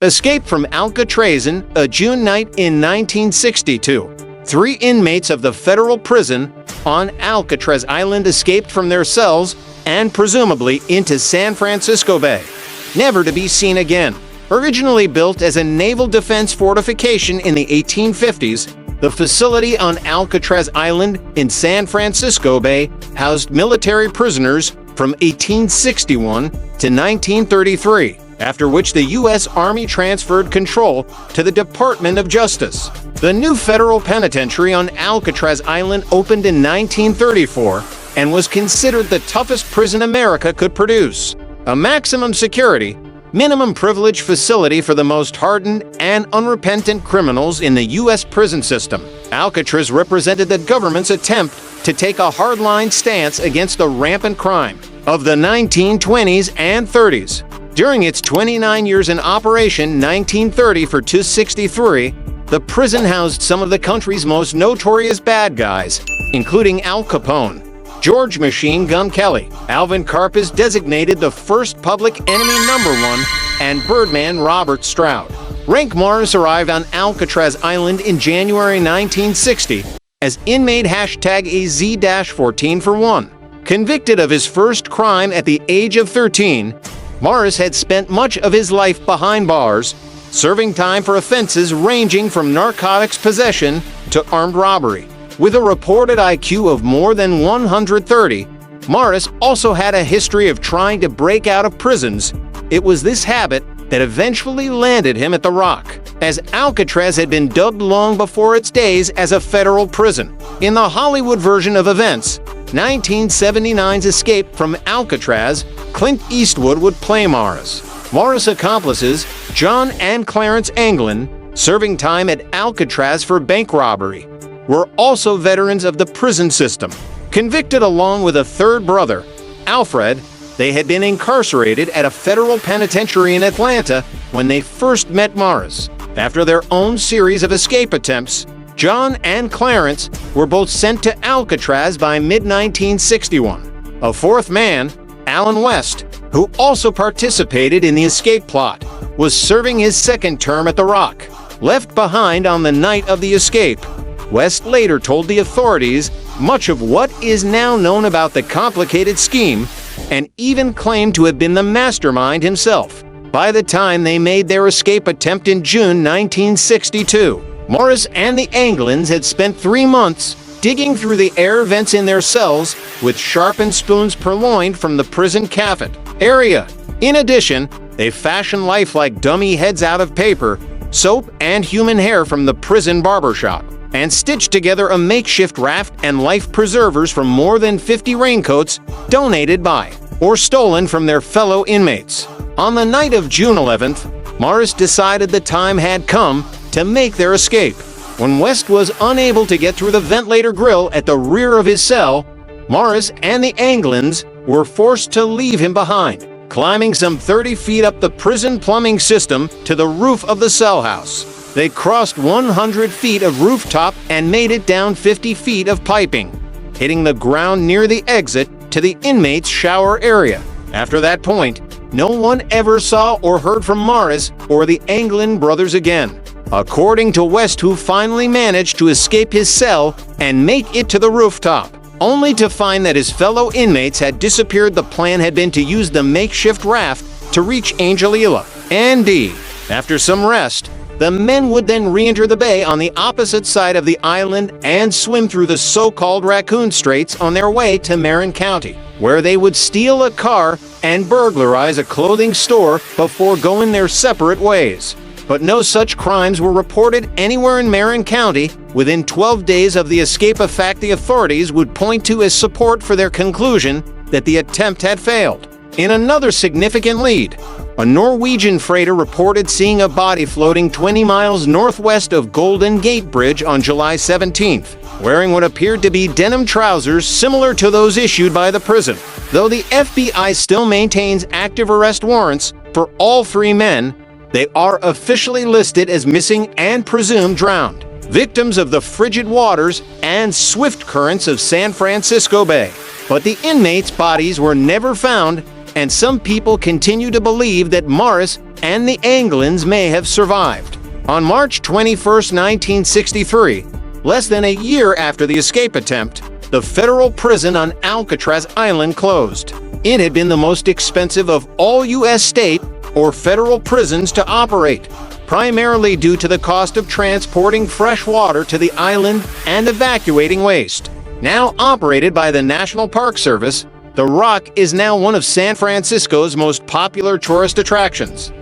Escaped from Alcatraz a June night in 1962. 3 inmates of the federal prison on Alcatraz Island escaped from their cells and presumably into San Francisco Bay, never to be seen again. Originally built as a naval defense fortification in the 1850s, the facility on Alcatraz Island in San Francisco Bay housed military prisoners from 1861 to 1933, after which the U.S. Army transferred control to the Department of Justice. The new federal penitentiary on Alcatraz Island opened in 1934 and was considered the toughest prison America could produce. A maximum security, minimum privilege facility for the most hardened and unrepentant criminals in the U.S. prison system. Alcatraz represented the government's attempt to take a hardline stance against the rampant crime of the 1920s and 30s. During its 29 years in operation, 1930 for 263, the prison housed some of the country's most notorious bad guys, including Al Capone, George Machine Gun Kelly, Alvin Karpis designated the first public enemy #1, and Birdman Robert Stroud. Rank Morris arrived on Alcatraz Island in January 1960 as inmate #AZ-14 for 1. Convicted of his first crime at the age of 13, Morris had spent much of his life behind bars, serving time for offenses ranging from narcotics possession to armed robbery. With a reported IQ of more than 130, Morris also had a history of trying to break out of prisons. It was this habit that eventually landed him at the Rock, as Alcatraz had been dubbed long before its days as a federal prison. In the Hollywood version of events, 1979's escape from Alcatraz, Clint Eastwood would play Morris. Morris' accomplices, John and Clarence Anglin, serving time at Alcatraz for bank robbery, were also veterans of the prison system. Convicted along with a third brother, Alfred, they had been incarcerated at a federal penitentiary in Atlanta when they first met Morris. After their own series of escape attempts, John and Clarence were both sent to Alcatraz by mid-1961. A fourth man, Alan West, who also participated in the escape plot, was serving his second term at the Rock. Left behind on the night of the escape, West later told the authorities much of what is now known about the complicated scheme, and even claimed to have been the mastermind himself. By the time they made their escape attempt in June 1962, Morris and the Anglins had spent 3 months digging through the air vents in their cells with sharpened spoons purloined from the prison cafet area. In addition, they fashioned lifelike dummy heads out of paper, soap, and human hair from the prison barbershop, and stitched together a makeshift raft and life preservers from more than 50 raincoats donated by or stolen from their fellow inmates. On the night of June 11th, Morris decided the time had come to make their escape. When West was unable to get through the ventilator grill at the rear of his cell, Morris and the Anglins were forced to leave him behind, climbing some 30 feet up the prison plumbing system to the roof of the cell house. They crossed 100 feet of rooftop and made it down 50 feet of piping, hitting the ground near the exit to the inmates' shower area. After that point, no one ever saw or heard from Morris or the Anglin brothers again. According to West, who finally managed to escape his cell and make it to the rooftop, only to find that his fellow inmates had disappeared. The plan had been to use the makeshift raft to reach Angelina, ND. After some rest, the men would then re-enter the bay on the opposite side of the island and swim through the so-called Raccoon Straits on their way to Marin County, where they would steal a car and burglarize a clothing store before going their separate ways. But no such crimes were reported anywhere in Marin County within 12 days of the escape, a fact the authorities would point to as support for their conclusion that the attempt had failed. In another significant lead, a Norwegian freighter reported seeing a body floating 20 miles northwest of Golden Gate Bridge on July 17th, wearing what appeared to be denim trousers similar to those issued by the prison. Though the FBI still maintains active arrest warrants for all 3 men, they are officially listed as missing and presumed drowned, victims of the frigid waters and swift currents of San Francisco Bay. But the inmates' bodies were never found, and some people continue to believe that Morris and the Angolans may have survived. On March 21, 1963, less than a year after the escape attempt, the federal prison on Alcatraz Island closed. It had been the most expensive of all U.S. state or federal prisons to operate, primarily due to the cost of transporting fresh water to the island and evacuating waste. Now operated by the National Park Service, the Rock is now one of San Francisco's most popular tourist attractions.